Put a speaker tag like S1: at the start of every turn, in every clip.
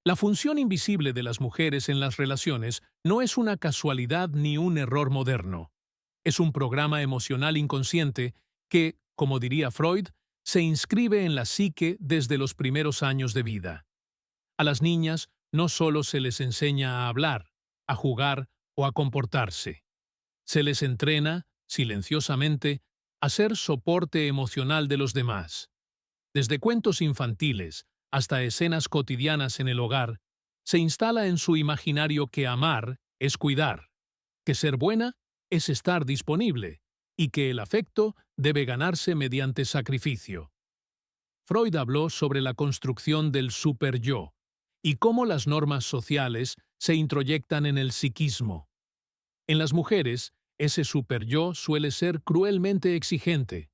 S1: La función invisible de las mujeres en las relaciones no es una casualidad ni un error moderno. Es un programa emocional inconsciente que, como diría Freud, se inscribe en la psique desde los primeros años de vida. A las niñas no solo se les enseña a hablar, a jugar o a comportarse. Se les entrena, silenciosamente, a ser soporte emocional de los demás. Desde cuentos infantiles hasta escenas cotidianas en el hogar, se instala en su imaginario que amar es cuidar, que ser buena es estar disponible y que el afecto debe ganarse mediante sacrificio. Freud habló sobre la construcción del superyo y cómo las normas sociales se introyectan en el psiquismo. En las mujeres, ese superyo suele ser cruelmente exigente.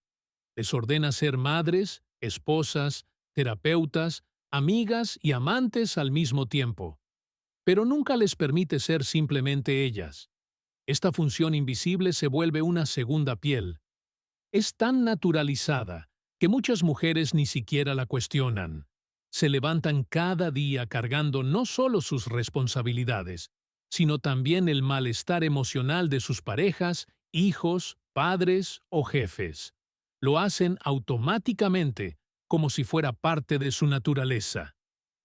S1: Les ordena ser madres, esposas, terapeutas, amigas y amantes al mismo tiempo. Pero nunca les permite ser simplemente ellas. Esta función invisible se vuelve una segunda piel. Es tan naturalizada que muchas mujeres ni siquiera la cuestionan. Se levantan cada día cargando no solo sus responsabilidades, sino también el malestar emocional de sus parejas, hijos, padres o jefes. Lo hacen automáticamente, como si fuera parte de su naturaleza.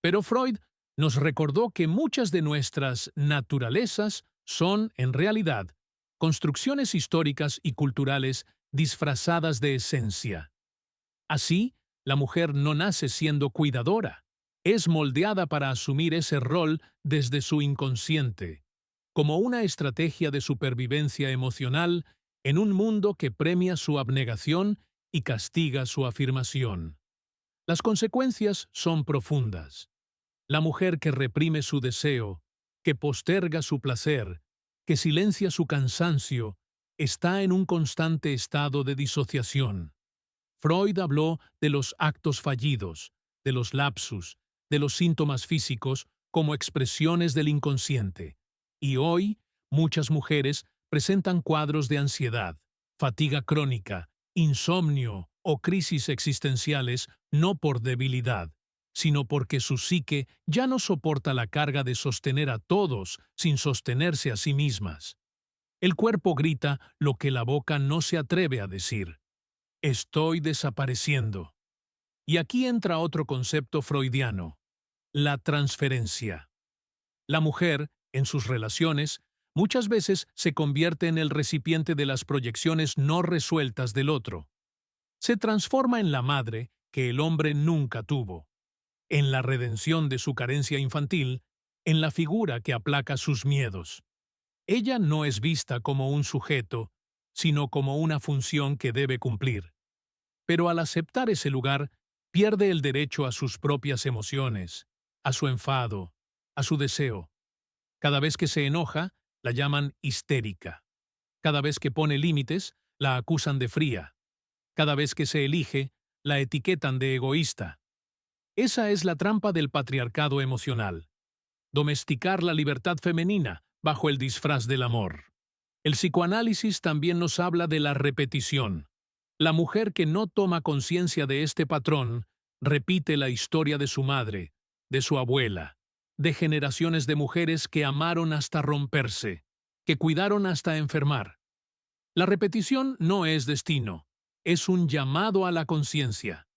S1: Pero Freud nos recordó que muchas de nuestras naturalezas son, en realidad, construcciones históricas y culturales disfrazadas de esencia. Así, la mujer no nace siendo cuidadora, es moldeada para asumir ese rol desde su inconsciente, como una estrategia de supervivencia emocional en un mundo que premia su abnegación y castiga su afirmación. Las consecuencias son profundas. La mujer que reprime su deseo, que posterga su placer, que silencia su cansancio, está en un constante estado de disociación. Freud habló de los actos fallidos, de los lapsus, de los síntomas físicos como expresiones del inconsciente. Y hoy, muchas mujeres presentan cuadros de ansiedad, fatiga crónica, insomnio o crisis existenciales no por debilidad, sino porque su psique ya no soporta la carga de sostener a todos sin sostenerse a sí mismas. El cuerpo grita lo que la boca no se atreve a decir. Estoy desapareciendo. Y aquí entra otro concepto freudiano, la transferencia. La mujer, en sus relaciones, muchas veces se convierte en el recipiente de las proyecciones no resueltas del otro. Se transforma en la madre que el hombre nunca tuvo, en la redención de su carencia infantil, en la figura que aplaca sus miedos. Ella no es vista como un sujeto, sino como una función que debe cumplir. Pero al aceptar ese lugar, pierde el derecho a sus propias emociones, a su enfado, a su deseo. Cada vez que se enoja, la llaman histérica. Cada vez que pone límites, la acusan de fría. Cada vez que se elige, la etiquetan de egoísta. Esa es la trampa del patriarcado emocional. Domesticar la libertad femenina bajo el disfraz del amor. El psicoanálisis también nos habla de la repetición. La mujer que no toma conciencia de este patrón repite la historia de su madre, de su abuela, de generaciones de mujeres que amaron hasta romperse, que cuidaron hasta enfermar. La repetición no es destino, es un llamado a la conciencia.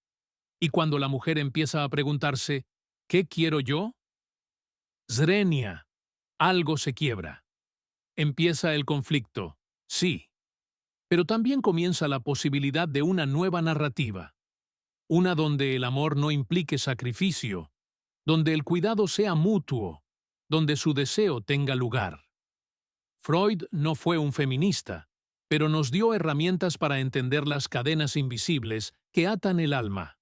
S1: Y cuando la mujer empieza a preguntarse, ¿qué quiero yo? Zrenia, algo se quiebra. Empieza el conflicto, sí, pero también comienza la posibilidad de una nueva narrativa, una donde el amor no implique sacrificio, donde el cuidado sea mutuo, donde su deseo tenga lugar. Freud no fue un feminista, pero nos dio herramientas para entender las cadenas invisibles que atan el alma.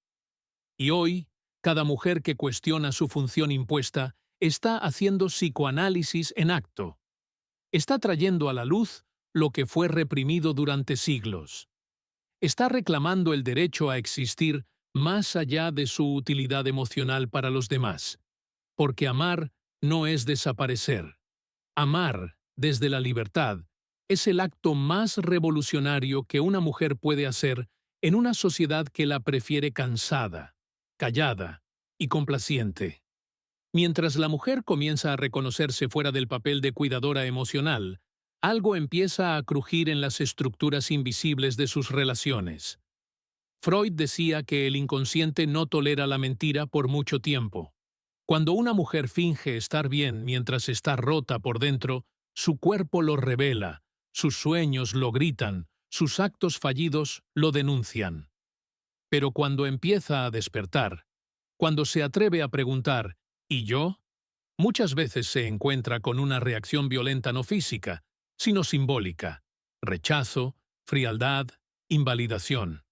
S1: Y hoy, cada mujer que cuestiona su función impuesta está haciendo psicoanálisis en acto. Está trayendo a la luz lo que fue reprimido durante siglos. Está reclamando el derecho a existir más allá de su utilidad emocional para los demás. Porque amar no es desaparecer. Amar, desde la libertad, es el acto más revolucionario que una mujer puede hacer en una sociedad que la prefiere cansada, callada y complaciente. Mientras la mujer comienza a reconocerse fuera del papel de cuidadora emocional, algo empieza a crujir en las estructuras invisibles de sus relaciones. Freud decía que el inconsciente no tolera la mentira por mucho tiempo. Cuando una mujer finge estar bien mientras está rota por dentro, su cuerpo lo revela, sus sueños lo gritan, sus actos fallidos lo denuncian. Pero cuando empieza a despertar, cuando se atreve a preguntar ¿y yo?, muchas veces se encuentra con una reacción violenta no física, sino simbólica: rechazo, frialdad, invalidación.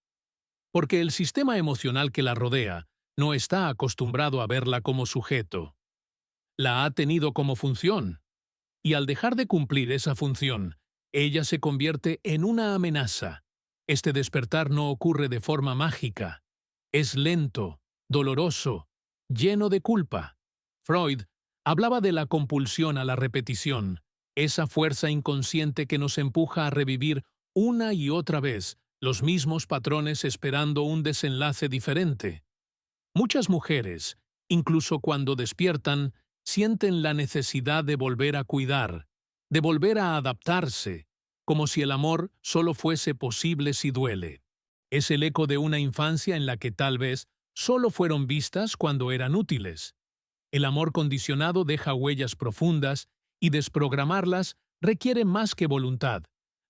S1: Porque el sistema emocional que la rodea no está acostumbrado a verla como sujeto. La ha tenido como función, y al dejar de cumplir esa función, ella se convierte en una amenaza. Este despertar no ocurre de forma mágica. Es lento, doloroso, lleno de culpa. Freud hablaba de la compulsión a la repetición, esa fuerza inconsciente que nos empuja a revivir una y otra vez los mismos patrones esperando un desenlace diferente. Muchas mujeres, incluso cuando despiertan, sienten la necesidad de volver a cuidar, de volver a adaptarse, como si el amor solo fuese posible si duele. Es el eco de una infancia en la que tal vez solo fueron vistas cuando eran útiles. El amor condicionado deja huellas profundas y desprogramarlas requiere más que voluntad,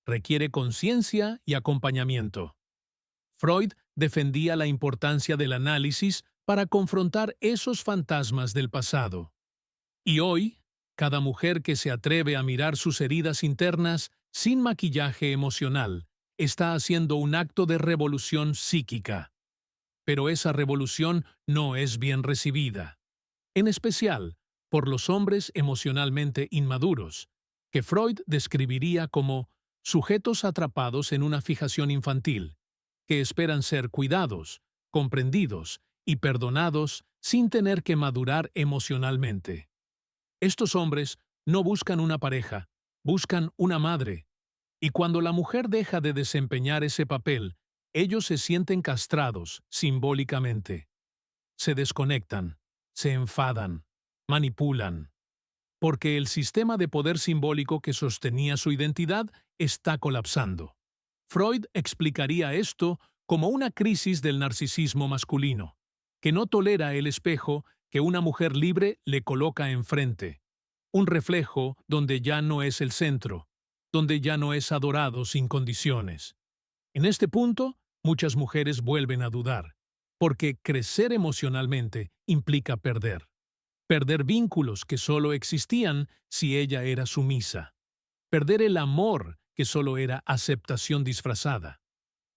S1: requiere conciencia y acompañamiento. Freud defendía la importancia del análisis para confrontar esos fantasmas del pasado. Y hoy, cada mujer que se atreve a mirar sus heridas internas sin maquillaje emocional está haciendo un acto de revolución psíquica. Pero esa revolución no es bien recibida, en especial por los hombres emocionalmente inmaduros, que Freud describiría como sujetos atrapados en una fijación infantil, que esperan ser cuidados, comprendidos y perdonados sin tener que madurar emocionalmente. Estos hombres no buscan una pareja, buscan una madre, y cuando la mujer deja de desempeñar ese papel, ellos se sienten castrados simbólicamente. Se desconectan, se enfadan, manipulan, porque el sistema de poder simbólico que sostenía su identidad está colapsando. Freud explicaría esto como una crisis del narcisismo masculino, que no tolera el espejo que una mujer libre le coloca enfrente, un reflejo donde ya no es el centro, donde ya no es adorado sin condiciones. En este punto, muchas mujeres vuelven a dudar, porque crecer emocionalmente implica perder. Perder vínculos que solo existían si ella era sumisa. Perder el amor que solo era aceptación disfrazada.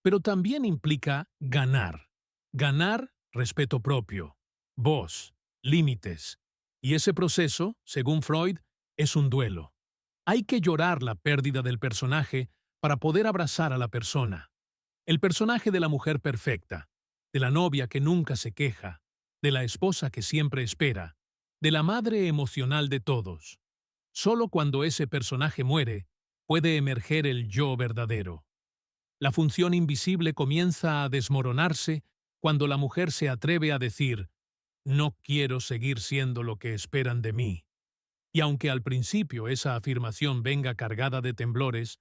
S1: Pero también implica ganar. Ganar respeto propio, voz, límites. Y ese proceso, según Freud, es un duelo. Hay que llorar la pérdida del personaje para poder abrazar a la persona. El personaje de la mujer perfecta, de la novia que nunca se queja, de la esposa que siempre espera, de la madre emocional de todos. Solo cuando ese personaje muere, puede emerger el yo verdadero. La función invisible comienza a desmoronarse cuando la mujer se atreve a decir, no quiero seguir siendo lo que esperan de mí. Y aunque al principio esa afirmación venga cargada de temblores,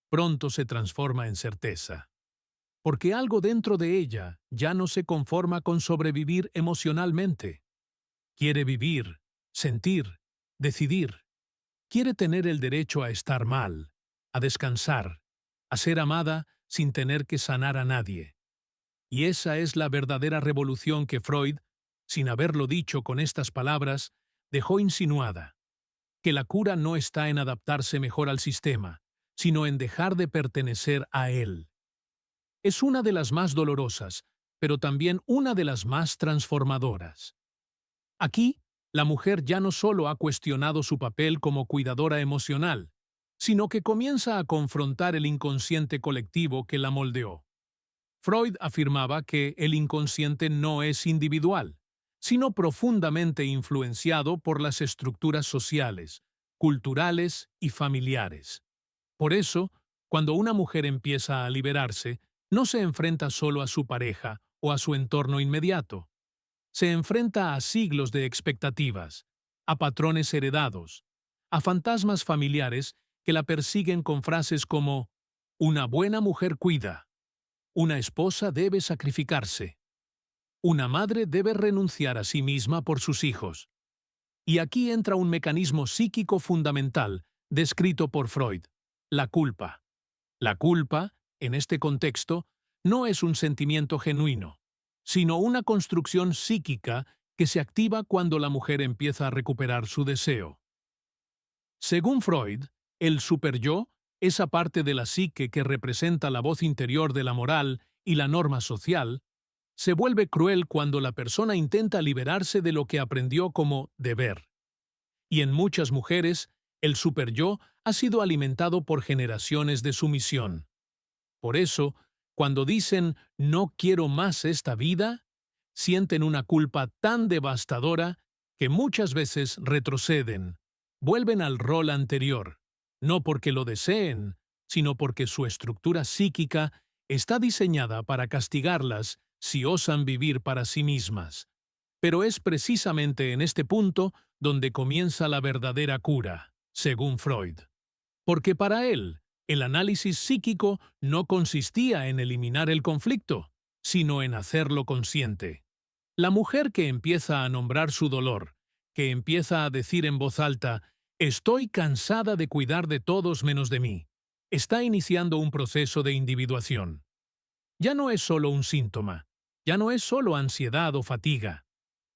S1: pronto se transforma en certeza. Porque algo dentro de ella ya no se conforma con sobrevivir emocionalmente. Quiere vivir, sentir, decidir. Quiere tener el derecho a estar mal, a descansar, a ser amada sin tener que sanar a nadie. Y esa es la verdadera revolución que Freud, sin haberlo dicho con estas palabras, dejó insinuada. Que la cura no está en adaptarse mejor al sistema, sino en dejar de pertenecer a él. Es una de las más dolorosas, pero también una de las más transformadoras. Aquí, la mujer ya no solo ha cuestionado su papel como cuidadora emocional, sino que comienza a confrontar el inconsciente colectivo que la moldeó. Freud afirmaba que el inconsciente no es individual, sino profundamente influenciado por las estructuras sociales, culturales y familiares. Por eso, cuando una mujer empieza a liberarse, no se enfrenta solo a su pareja o a su entorno inmediato. se enfrenta a siglos de expectativas, a patrones heredados, a fantasmas familiares que la persiguen con frases como «una buena mujer cuida», «una esposa debe sacrificarse», «una madre debe renunciar a sí misma por sus hijos». Y aquí entra un mecanismo psíquico fundamental descrito por Freud: la culpa. La culpa, en este contexto, no es un sentimiento genuino, sino una construcción psíquica que se activa cuando la mujer empieza a recuperar su deseo. Según Freud, el superyo, esa parte de la psique que representa la voz interior de la moral y la norma social, se vuelve cruel cuando la persona intenta liberarse de lo que aprendió como deber. Y en muchas mujeres, el superyo ha sido alimentado por generaciones de sumisión. Por eso, cuando dicen «no quiero más esta vida», sienten una culpa tan devastadora que muchas veces retroceden, vuelven al rol anterior, no porque lo deseen, sino porque su estructura psíquica está diseñada para castigarlas si osan vivir para sí mismas. Pero es precisamente en este punto donde comienza la verdadera cura, según Freud. Porque para él, el análisis psíquico no consistía en eliminar el conflicto, sino en hacerlo consciente. La mujer que empieza a nombrar su dolor, que empieza a decir en voz alta, «estoy cansada de cuidar de todos menos de mí», está iniciando un proceso de individuación. Ya no es solo un síntoma, ya no es solo ansiedad o fatiga.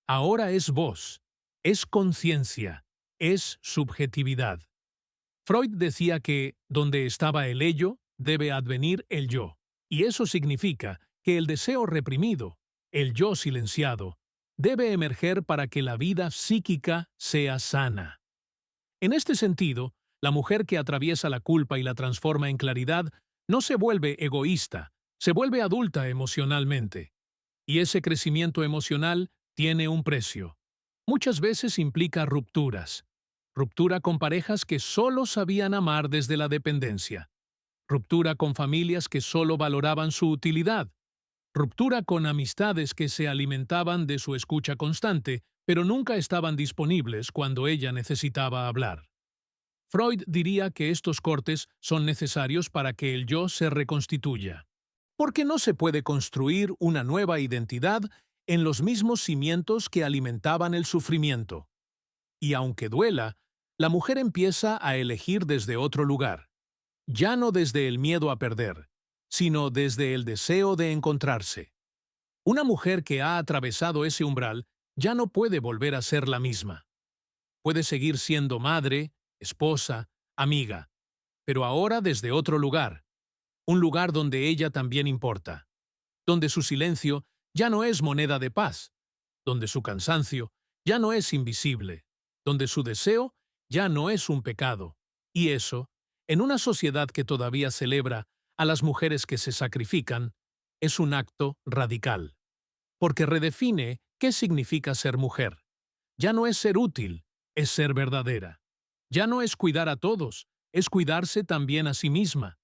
S1: Ahora es voz, es conciencia, es subjetividad. Freud decía que donde estaba el ello, debe advenir el yo, y eso significa que el deseo reprimido, el yo silenciado, debe emerger para que la vida psíquica sea sana. En este sentido, la mujer que atraviesa la culpa y la transforma en claridad no se vuelve egoísta, se vuelve adulta emocionalmente. Y ese crecimiento emocional tiene un precio. Muchas veces implica rupturas. Ruptura con parejas que solo sabían amar desde la dependencia. Ruptura con familias que solo valoraban su utilidad. Ruptura con amistades que se alimentaban de su escucha constante, pero nunca estaban disponibles cuando ella necesitaba hablar. Freud diría que estos cortes son necesarios para que el yo se reconstituya. Porque no se puede construir una nueva identidad en los mismos cimientos que alimentaban el sufrimiento. Y aunque duela, la mujer empieza a elegir desde otro lugar, ya no desde el miedo a perder, sino desde el deseo de encontrarse. Una mujer que ha atravesado ese umbral ya no puede volver a ser la misma. Puede seguir siendo madre, esposa, amiga, pero ahora desde otro lugar, un lugar donde ella también importa, donde su silencio ya no es moneda de paz, donde su cansancio ya no es invisible, donde su deseo ya no es un pecado. Y eso, en una sociedad que todavía celebra a las mujeres que se sacrifican, es un acto radical. Porque redefine qué significa ser mujer. Ya no es ser útil, es ser verdadera. Ya no es cuidar a todos, es cuidarse también a sí misma.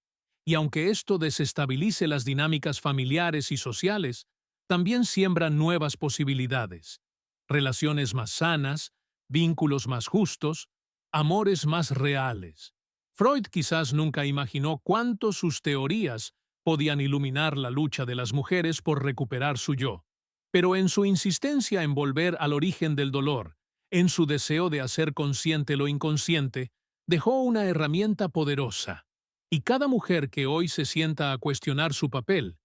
S1: Y aunque esto desestabilice las dinámicas familiares y sociales, también siembra nuevas posibilidades. Relaciones más sanas, vínculos más justos, amores más reales. Freud quizás nunca imaginó cuánto sus teorías podían iluminar la lucha de las mujeres por recuperar su yo. Pero en su insistencia en volver al origen del dolor, en su deseo de hacer consciente lo inconsciente, dejó una herramienta poderosa. Y cada mujer que hoy se sienta a cuestionar su papel,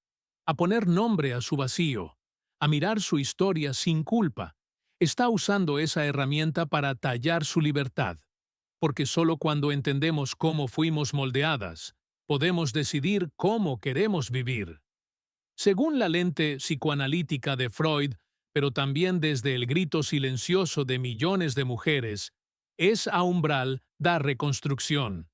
S1: a poner nombre a su vacío, a mirar su historia sin culpa, está usando esa herramienta para tallar su libertad. Porque solo cuando entendemos cómo fuimos moldeadas, podemos decidir cómo queremos vivir. Según la lente psicoanalítica de Freud, pero también desde el grito silencioso de millones de mujeres, es a umbral da reconstrucción.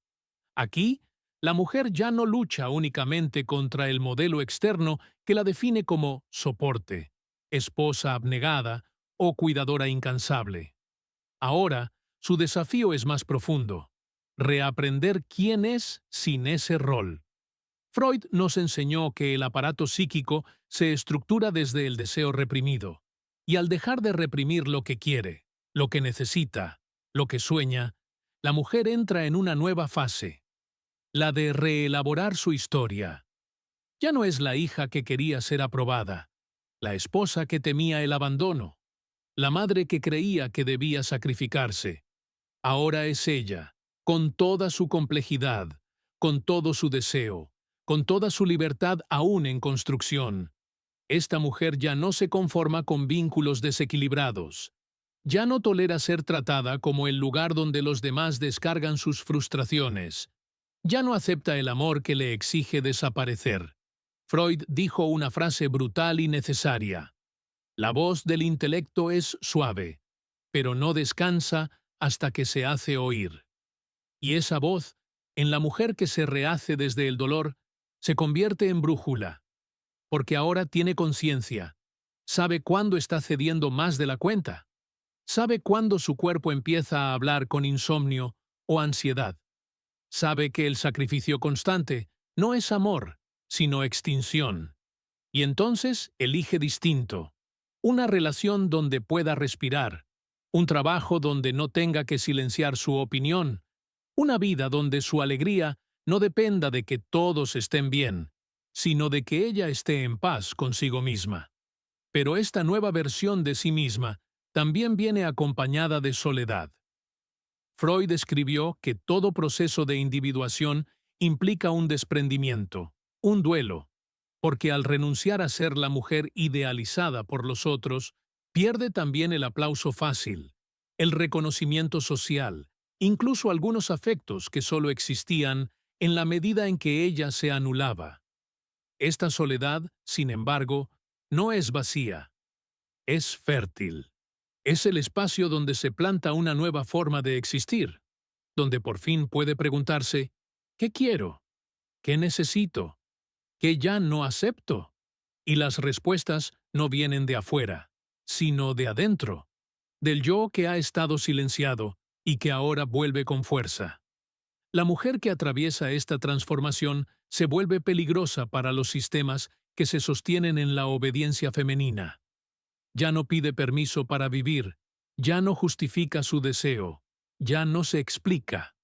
S1: Aquí, la mujer ya no lucha únicamente contra el modelo externo que la define como soporte, esposa abnegada o cuidadora incansable. Ahora, su desafío es más profundo: reaprender quién es sin ese rol. Freud nos enseñó que el aparato psíquico se estructura desde el deseo reprimido, Y al dejar de reprimir lo que quiere, lo que necesita, lo que sueña, la mujer entra en una nueva fase, la de reelaborar su historia. Ya no es la hija que quería ser aprobada, la esposa que temía el abandono, la madre que creía que debía sacrificarse. Ahora es ella, con toda su complejidad, con todo su deseo, con toda su libertad aún en construcción. Esta mujer ya no se conforma con vínculos desequilibrados. Ya no tolera ser tratada como el lugar donde los demás descargan sus frustraciones. Ya no acepta el amor que le exige desaparecer. Freud dijo una frase brutal y necesaria. La voz del intelecto es suave, pero no descansa hasta que se hace oír. Y esa voz, en la mujer que se rehace desde el dolor, se convierte en brújula, porque ahora tiene conciencia, sabe cuándo está cediendo más de la cuenta, sabe cuándo su cuerpo empieza a hablar con insomnio o ansiedad, sabe que el sacrificio constante no es amor, sino extinción. Y entonces elige distinto, una relación donde pueda respirar, un trabajo donde no tenga que silenciar su opinión, una vida donde su alegría no dependa de que todos estén bien, sino de que ella esté en paz consigo misma. Pero esta nueva versión de sí misma también viene acompañada de soledad. Freud escribió que todo proceso de individuación implica un desprendimiento, un duelo, porque al renunciar a ser la mujer idealizada por los otros, pierde también el aplauso fácil, el reconocimiento social, incluso algunos afectos que solo existían en la medida en que ella se anulaba. Esta soledad, sin embargo, no es vacía, es fértil. Es el espacio donde se planta una nueva forma de existir, donde por fin puede preguntarse, ¿qué quiero? ¿Qué necesito? ¿Qué ya no acepto? Y las respuestas no vienen de afuera, sino de adentro, del yo que ha estado silenciado y que ahora vuelve con fuerza. La mujer que atraviesa esta transformación se vuelve peligrosa para los sistemas que se sostienen en la obediencia femenina. Ya no pide permiso para vivir, ya no justifica su deseo, ya no se explica.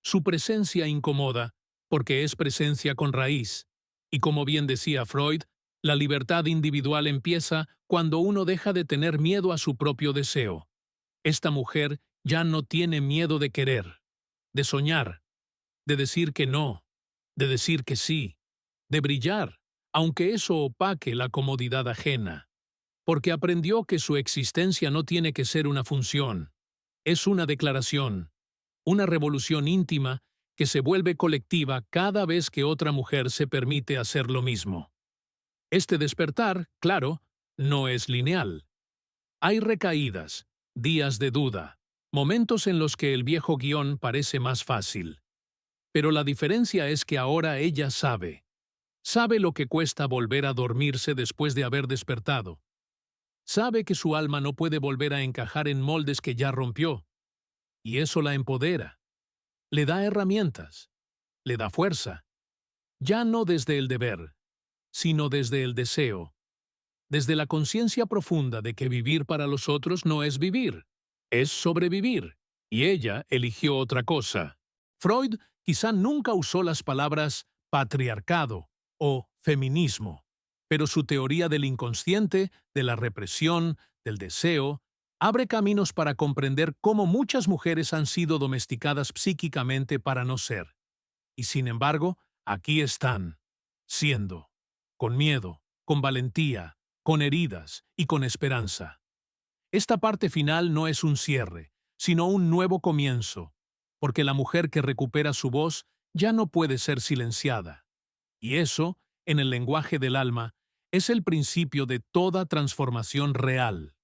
S1: Su presencia incomoda porque es presencia con raíz, y como bien decía Freud, la libertad individual empieza cuando uno deja de tener miedo a su propio deseo. Esta mujer ya no tiene miedo de querer, de soñar, de decir que no, de decir que sí, de brillar, aunque eso opaque la comodidad ajena, porque aprendió que su existencia no tiene que ser una función, es una declaración, una revolución íntima que se vuelve colectiva cada vez que otra mujer se permite hacer lo mismo. Este despertar, claro, no es lineal. Hay recaídas, días de duda, momentos en los que el viejo guión parece más fácil. Pero la diferencia es que ahora ella sabe. Sabe lo que cuesta volver a dormirse después de haber despertado. Sabe que su alma no puede volver a encajar en moldes que ya rompió. Y eso la empodera. Le da herramientas. Le da fuerza. Ya no desde el deber, sino desde el deseo. Desde la conciencia profunda de que vivir para los otros no es vivir, es sobrevivir. Y ella eligió otra cosa. Freud quizá nunca usó las palabras patriarcado o feminismo, pero su teoría del inconsciente, de la represión, del deseo, abre caminos para comprender cómo muchas mujeres han sido domesticadas psíquicamente para no ser. Y sin embargo, aquí están, siendo, con miedo, con valentía, con heridas y con esperanza. Esta parte final no es un cierre, sino un nuevo comienzo, porque la mujer que recupera su voz ya no puede ser silenciada. Y eso, en el lenguaje del alma, es el principio de toda transformación real.